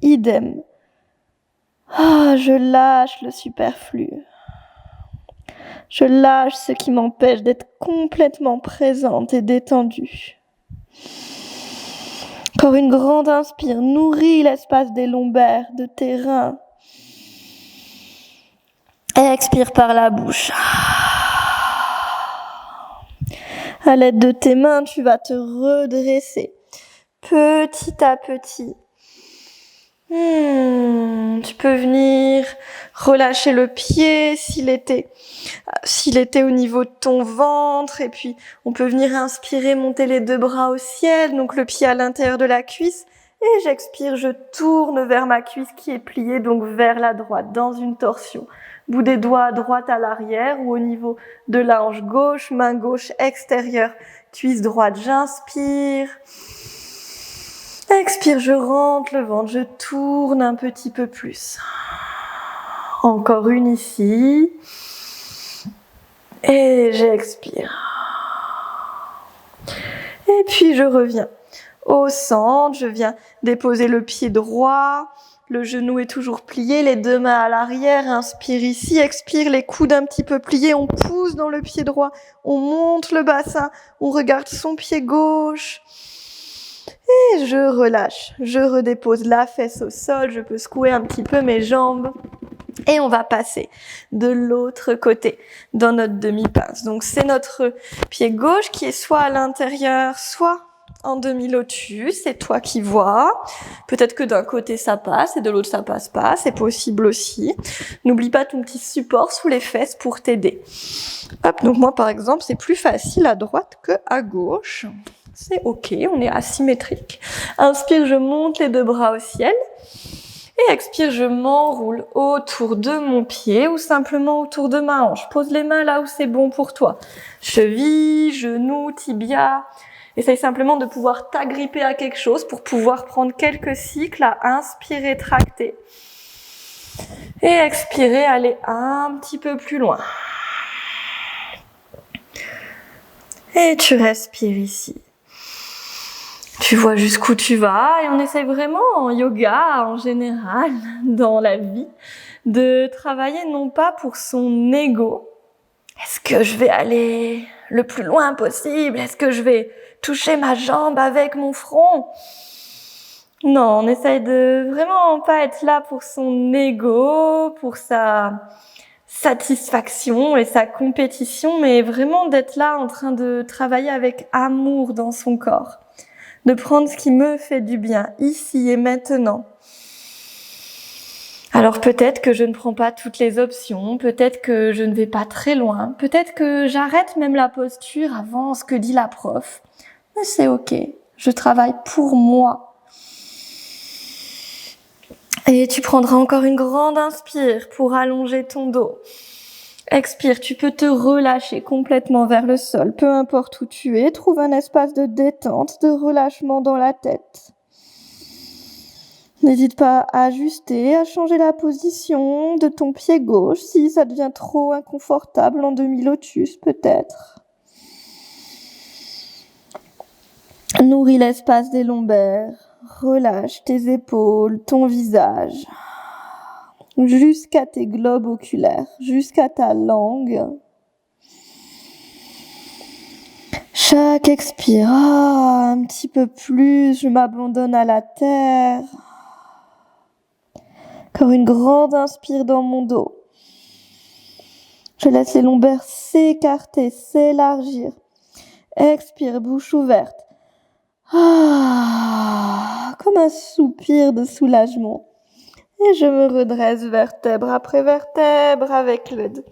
idem. Je lâche le superflu. Je lâche ce qui m'empêche d'être complètement présente et détendue. Encore une grande inspire, nourris l'espace des lombaires, de tes reins. Expire par la bouche. À l'aide de tes mains, tu vas te redresser petit à petit. Tu peux venir relâcher le pied s'il était au niveau de ton ventre, et puis on peut venir inspirer, monter les deux bras au ciel, donc le pied à l'intérieur de la cuisse, et j'expire, je tourne vers ma cuisse qui est pliée, donc vers la droite, dans une torsion. Bout des doigts à droite à l'arrière ou au niveau de la hanche gauche, main gauche extérieure, cuisse droite, j'inspire. Expire, je rentre le ventre, je tourne un petit peu plus. Encore une ici. Et j'expire. Et puis je reviens au centre, je viens déposer le pied droit, le genou est toujours plié, les deux mains à l'arrière, inspire ici, expire, les coudes un petit peu pliés, on pousse dans le pied droit, on monte le bassin, on regarde son pied gauche. Et je relâche, je redépose la fesse au sol, je peux secouer un petit peu mes jambes. Et on va passer de l'autre côté dans notre demi-pince. Donc c'est notre pied gauche qui est soit à l'intérieur, soit en demi-lotus. C'est toi qui vois. Peut-être que d'un côté ça passe et de l'autre ça passe pas. C'est possible aussi. N'oublie pas ton petit support sous les fesses pour t'aider. Hop, donc moi par exemple, c'est plus facile à droite que à gauche. C'est ok, on est asymétrique. Inspire, je monte les deux bras au ciel. Et expire, je m'enroule autour de mon pied ou simplement autour de ma hanche. Pose les mains là où c'est bon pour toi. Cheville, genou, tibia. Essaye simplement de pouvoir t'agripper à quelque chose pour pouvoir prendre quelques cycles à inspirer, tracter. Et expirer, aller un petit peu plus loin. Et tu respires ici. Tu vois jusqu'où tu vas et on essaye vraiment en yoga, en général, dans la vie, de travailler non pas pour son ego. Est-ce que je vais aller le plus loin possible? Est-ce que je vais toucher ma jambe avec mon front? Non, on essaye de vraiment pas être là pour son ego, pour sa satisfaction et sa compétition, mais vraiment d'être là en train de travailler avec amour dans son corps. De prendre ce qui me fait du bien, ici et maintenant. Alors peut-être que je ne prends pas toutes les options, peut-être que je ne vais pas très loin, peut-être que j'arrête même la posture avant ce que dit la prof. Mais c'est ok, je travaille pour moi. Et tu prendras encore une grande inspire pour allonger ton dos. Expire, tu peux te relâcher complètement vers le sol, peu importe où tu es, trouve un espace de détente, de relâchement dans la tête. N'hésite pas à ajuster, à changer la position de ton pied gauche si ça devient trop inconfortable en demi-lotus peut-être. Nourris l'espace des lombaires, relâche tes épaules, ton visage. Jusqu'à tes globes oculaires, jusqu'à ta langue. Chaque expire, un petit peu plus, je m'abandonne à la terre. Encore une grande inspire dans mon dos. Je laisse les lombaires s'écarter, s'élargir. Expire, bouche ouverte. Comme un soupir de soulagement. Et je me redresse vertèbre après vertèbre avec l'aide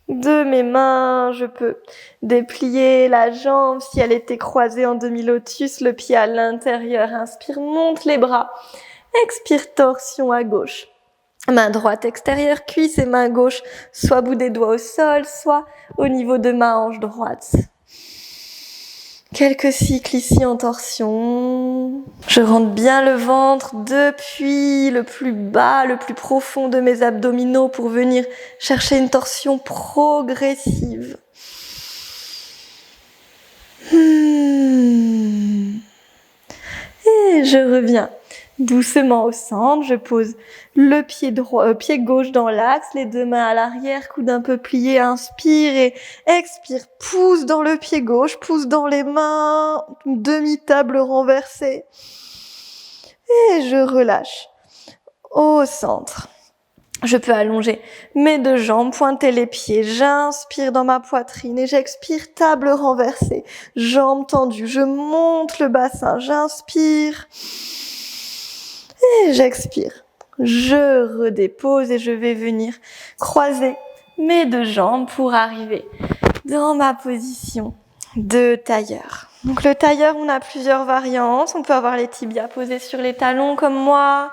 de mes mains. Je peux déplier la jambe si elle était croisée en demi-lotus, le pied à l'intérieur. Inspire, monte les bras. Expire, torsion à gauche. Main droite extérieure, cuisse et main gauche, soit bout des doigts au sol, soit au niveau de ma hanche droite. Quelques cycles ici en torsion. Je rentre bien le ventre depuis le plus bas, le plus profond de mes abdominaux pour venir chercher une torsion progressive. Et je reviens doucement au centre, je pose le pied gauche dans l'axe, les deux mains à l'arrière, coude un peu plié, inspire et expire, pousse dans le pied gauche, pousse dans les mains, demi-table renversée. Et je relâche au centre. Je peux allonger mes deux jambes, pointer les pieds, j'inspire dans ma poitrine et j'expire, table renversée, jambes tendues, je monte le bassin, j'inspire et j'expire. Je redépose et je vais venir croiser mes deux jambes pour arriver dans ma position de tailleur. Donc le tailleur, on a plusieurs variantes, on peut avoir les tibias posés sur les talons comme moi.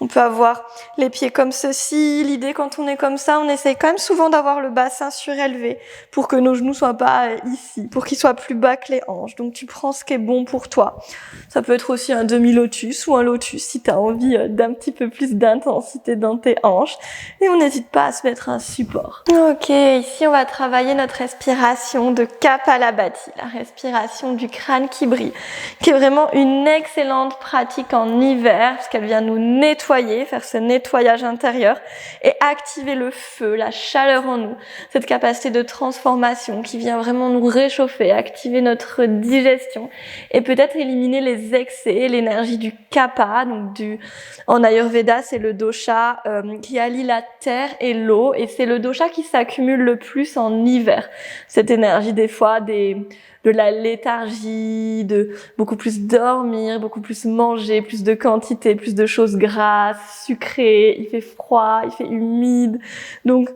On peut avoir les pieds comme ceci. L'idée, quand on est comme ça, on essaye quand même souvent d'avoir le bassin surélevé pour que nos genoux soient pas ici, pour qu'ils soient plus bas que les hanches. Donc, tu prends ce qui est bon pour toi. Ça peut être aussi un demi-lotus ou un lotus si tu as envie d'un petit peu plus d'intensité dans tes hanches. Et on n'hésite pas à se mettre un support. Ok, ici, on va travailler notre respiration de Kapalabhati, la respiration du crâne qui brille, qui est vraiment une excellente pratique en hiver parce qu'elle vient nous nettoyer, faire ce nettoyage intérieur et activer le feu, la chaleur en nous, cette capacité de transformation qui vient vraiment nous réchauffer, activer notre digestion et peut-être éliminer les excès, l'énergie du kapha, donc en Ayurveda, c'est le dosha qui allie la terre et l'eau et c'est le dosha qui s'accumule le plus en hiver. Cette énergie des fois de la léthargie, de beaucoup plus dormir, beaucoup plus manger, plus de quantité, plus de choses grasses, sucrées, il fait froid, il fait humide. Donc,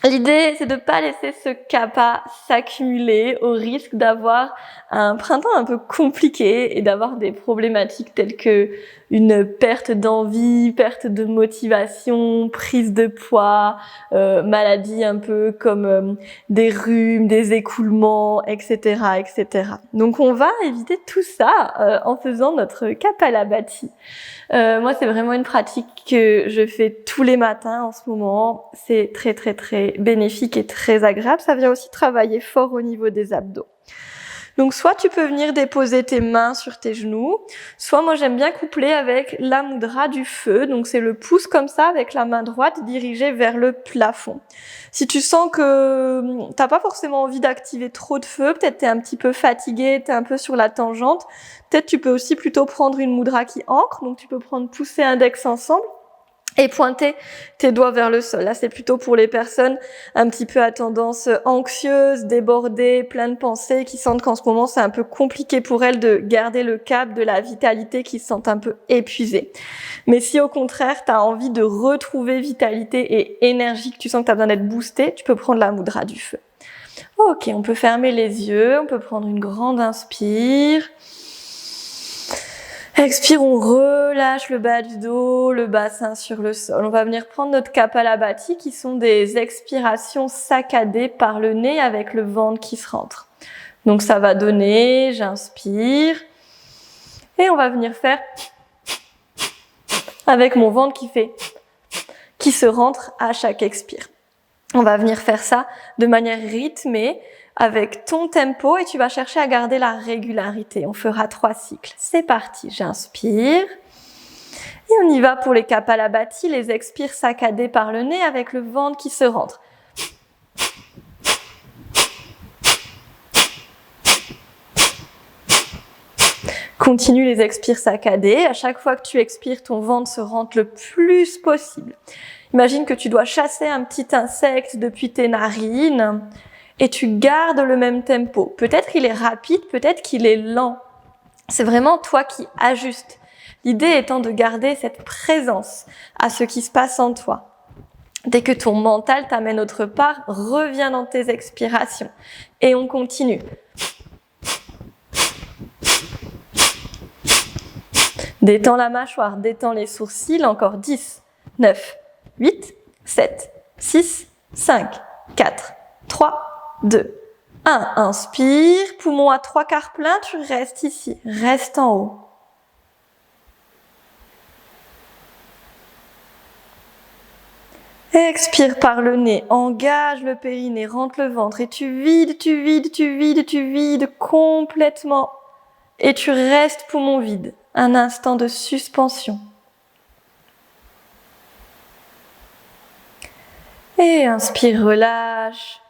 l'idée, c'est de pas laisser ce kapha s'accumuler au risque d'avoir un printemps un peu compliqué et d'avoir des problématiques telles que une perte d'envie, perte de motivation, prise de poids, maladies un peu comme des rhumes, des écoulements, etc., etc. Donc on va éviter tout ça en faisant notre Kapalabhati. Moi, c'est vraiment une pratique que je fais tous les matins en ce moment. C'est très, très, très bénéfique et très agréable. Ça vient aussi travailler fort au niveau des abdos. Donc, soit tu peux venir déposer tes mains sur tes genoux, soit moi, j'aime bien coupler avec la mudra du feu. Donc, c'est le pouce comme ça avec la main droite dirigée vers le plafond. Si tu sens que t'as pas forcément envie d'activer trop de feu, peut-être t'es un petit peu fatigué, t'es un peu sur la tangente, peut-être tu peux aussi plutôt prendre une mudra qui ancre. Donc, tu peux prendre pouce et index ensemble et pointer tes doigts vers le sol. Là, c'est plutôt pour les personnes un petit peu à tendance anxieuse, débordée, plein de pensées, qui sentent qu'en ce moment, c'est un peu compliqué pour elles de garder le cap de la vitalité, qui se sentent un peu épuisées. Mais si au contraire, tu as envie de retrouver vitalité et énergie, que tu sens que tu as besoin d'être boosté, tu peux prendre la mudra du feu. Ok, on peut fermer les yeux, on peut prendre une grande inspire. Expire, on relâche le bas du dos, le bassin sur le sol. On va venir prendre notre Kapalabhati qui sont des expirations saccadées par le nez avec le ventre qui se rentre. Donc ça va donner, j'inspire et on va venir faire avec mon ventre qui se rentre à chaque expire. On va venir faire ça de manière rythmée avec ton tempo et tu vas chercher à garder la régularité. On fera 3 cycles. C'est parti, j'inspire. Et on y va pour les Kapalabhati, les expires saccadés par le nez avec le ventre qui se rentre. Continue les expires saccadés. À chaque fois que tu expires, ton ventre se rentre le plus possible. Imagine que tu dois chasser un petit insecte depuis tes narines et tu gardes le même tempo. Peut-être qu'il est rapide, peut-être qu'il est lent. C'est vraiment toi qui ajustes. L'idée étant de garder cette présence à ce qui se passe en toi. Dès que ton mental t'amène autre part, reviens dans tes expirations. Et on continue. Détends la mâchoire, détends les sourcils. Encore 10, 9, 8, 7, 6, 5, 4, 3, 2, 1. Inspire, poumon à 3/4 plein, tu restes ici, reste en haut. Expire par le nez, engage le périnée, rentre le ventre et tu vides complètement. Et tu restes poumon vide. un instant de suspension. Et inspire, relâche.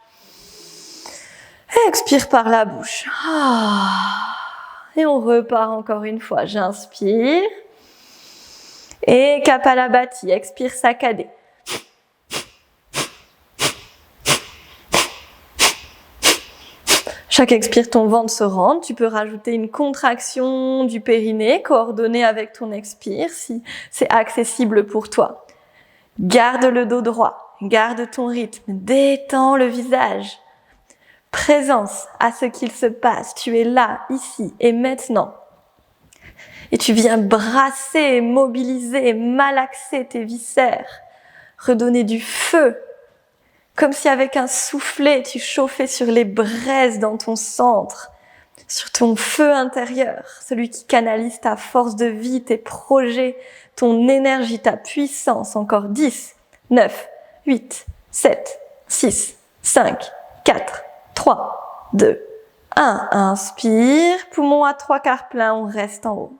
Expire par la bouche. Et on repart encore une fois. J'inspire. Et Kapalabhati, expire saccadé. Chaque expire, ton ventre se rentre. Tu peux rajouter une contraction du périnée coordonnée avec ton expire si c'est accessible pour toi. Garde le dos droit, garde ton rythme, détends le visage. Présence à ce qu'il se passe. Tu es là, ici et maintenant. Et tu viens brasser, mobiliser, malaxer tes viscères. Redonner du feu. Comme si avec un soufflet, tu chauffais sur les braises dans ton centre, sur ton feu intérieur, celui qui canalise ta force de vie, tes projets, ton énergie, ta puissance. Encore 10, 9, 8, 7, 6, 5, 4, 3, 2, 1. Inspire, poumon à 3/4 plein, on reste en haut.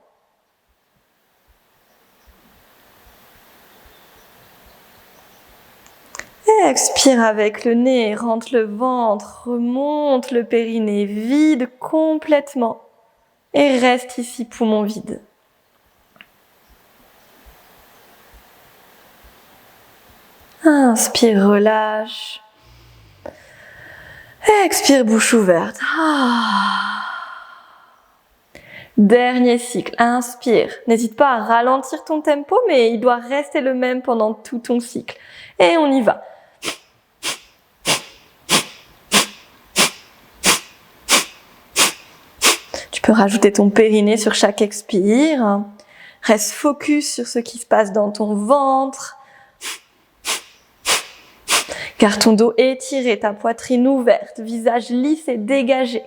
Expire avec le nez, rentre le ventre, remonte le périnée, vide complètement. Et reste ici, poumon vide. Inspire, relâche. Expire, bouche ouverte. Dernier cycle, inspire. N'hésite pas à ralentir ton tempo, mais il doit rester le même pendant tout ton cycle. Et on y va. Tu peux rajouter ton périnée sur chaque expire. Reste focus sur ce qui se passe dans ton ventre. Garde ton dos étiré, ta poitrine ouverte, visage lisse et dégagé.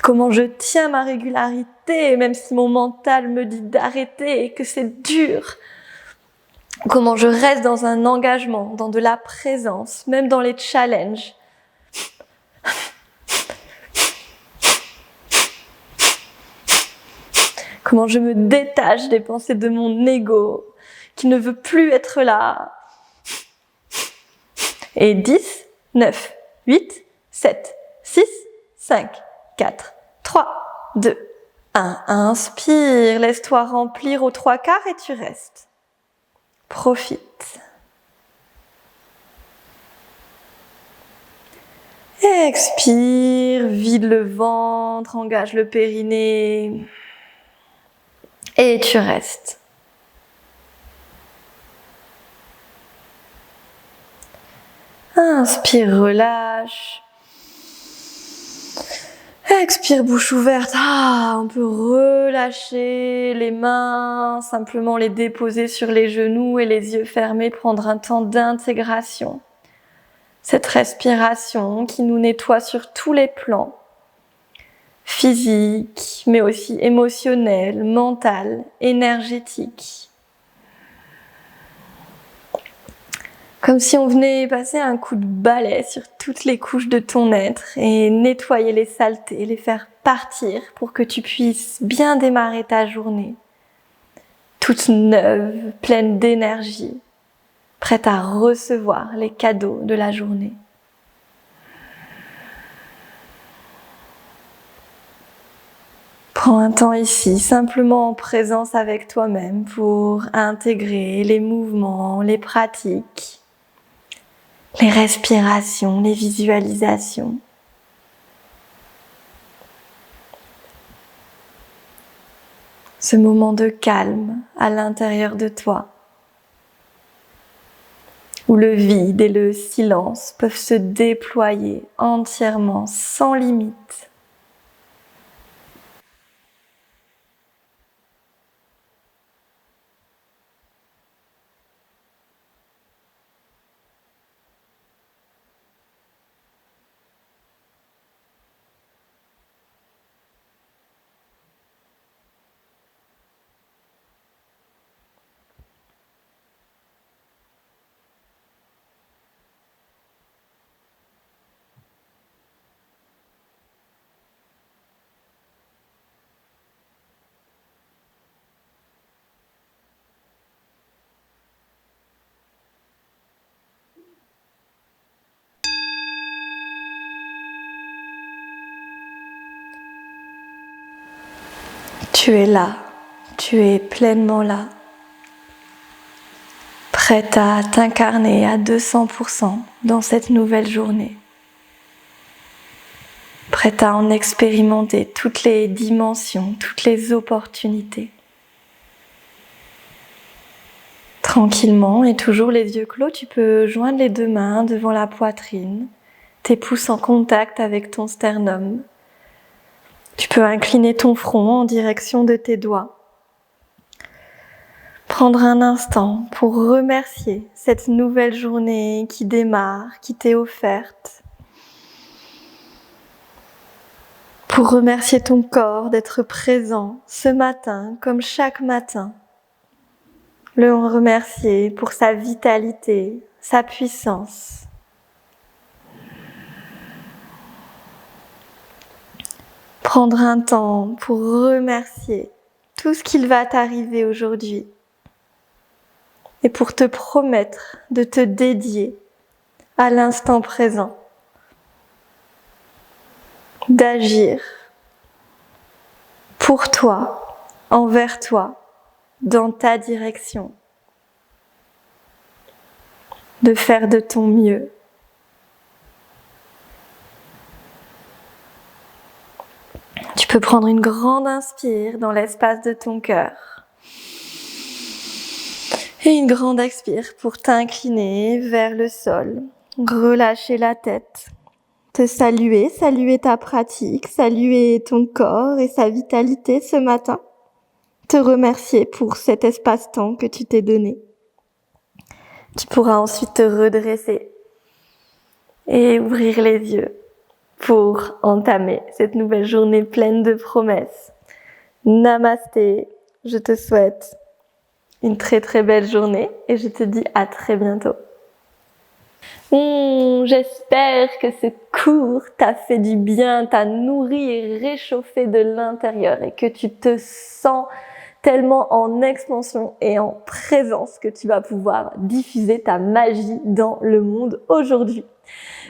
Comment je tiens ma régularité, même si mon mental me dit d'arrêter et que c'est dur. Comment je reste dans un engagement, dans de la présence, même dans les challenges. Comment je me détache des pensées de mon ego, qui ne veut plus être là. Et 10, 9, 8, 7, 6, 5, 4, 3, 2, 1. Inspire, laisse-toi remplir aux 3/4 et tu restes. Profite. Expire, vide le ventre, engage le périnée. Et tu restes. Inspire, relâche. Expire, bouche ouverte. On peut relâcher les mains, simplement les déposer sur les genoux et les yeux fermés, prendre un temps d'intégration. Cette respiration qui nous nettoie sur tous les plans, physique, mais aussi émotionnel, mental, énergétique. Comme si on venait passer un coup de balai sur toutes les couches de ton être et nettoyer les saletés, les faire partir pour que tu puisses bien démarrer ta journée. Toute neuve, pleine d'énergie, prête à recevoir les cadeaux de la journée. Prends un temps ici, simplement en présence avec toi-même pour intégrer les mouvements, les pratiques, les respirations, les visualisations. Ce moment de calme à l'intérieur de toi, où le vide et le silence peuvent se déployer entièrement, sans limite. Tu es là, tu es pleinement là, prête à t'incarner à 200% dans cette nouvelle journée. Prête à en expérimenter toutes les dimensions, toutes les opportunités. Tranquillement et toujours les yeux clos, tu peux joindre les deux mains devant la poitrine, tes pouces en contact avec ton sternum. Tu peux incliner ton front en direction de tes doigts. Prendre un instant pour remercier cette nouvelle journée qui démarre, qui t'est offerte. Pour remercier ton corps d'être présent ce matin comme chaque matin. Le remercier pour sa vitalité, sa puissance. Prendre un temps pour remercier tout ce qu'il va t'arriver aujourd'hui et pour te promettre de te dédier à l'instant présent, d'agir pour toi, envers toi, dans ta direction, de faire de ton mieux. Tu peux prendre une grande inspire dans l'espace de ton cœur et une grande expire pour t'incliner vers le sol, relâcher la tête, te saluer ta pratique, saluer ton corps et sa vitalité ce matin, te remercier pour cet espace-temps que tu t'es donné. Tu pourras ensuite te redresser et ouvrir les yeux pour entamer cette nouvelle journée pleine de promesses. Namasté, je te souhaite une très très belle journée et je te dis à très bientôt. J'espère que ce cours t'a fait du bien, t'a nourri et réchauffé de l'intérieur et que tu te sens tellement en expansion et en présence que tu vas pouvoir diffuser ta magie dans le monde aujourd'hui.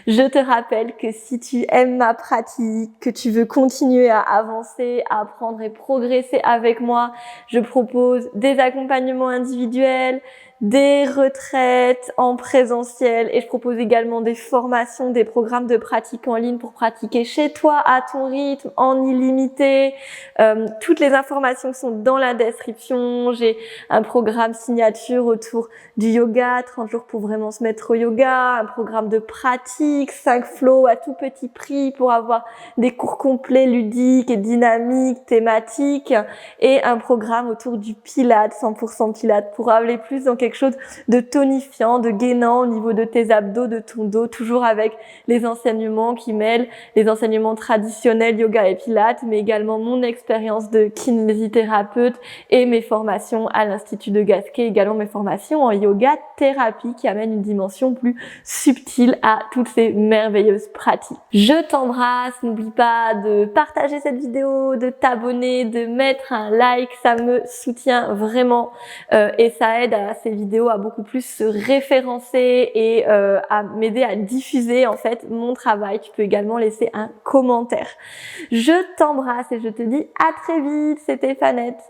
Je te rappelle que si tu aimes ma pratique, que tu veux continuer à avancer, à apprendre et progresser avec moi, je propose des accompagnements individuels, des retraites en présentiel et je propose également des formations, des programmes de pratique en ligne pour pratiquer chez toi à ton rythme, en illimité. Toutes les informations sont dans la description. J'ai un programme signature autour du yoga, 30 jours pour vraiment se mettre au yoga, un programme de pratique, 5 flows à tout petit prix pour avoir des cours complets, ludiques et dynamiques, thématiques, et un programme autour du Pilates, 100% Pilates, pour aller plus dans quelque chose de tonifiant, de gainant au niveau de tes abdos, de ton dos, toujours avec les enseignements qui mêlent les enseignements traditionnels yoga et Pilates, mais également mon expérience de kinésithérapeute et mes formations à l'Institut de Gasquet, également mes formations en yoga thérapie qui amènent une dimension plus subtile à toutes ces merveilleuses pratiques. Je t'embrasse, n'oublie pas de partager cette vidéo, de t'abonner, de mettre un like, ça me soutient vraiment et ça aide à ces vidéos à beaucoup plus se référencer et à m'aider à diffuser en fait mon travail. Tu peux également laisser un commentaire. Je t'embrasse et je te dis à très vite, c'était Fanette.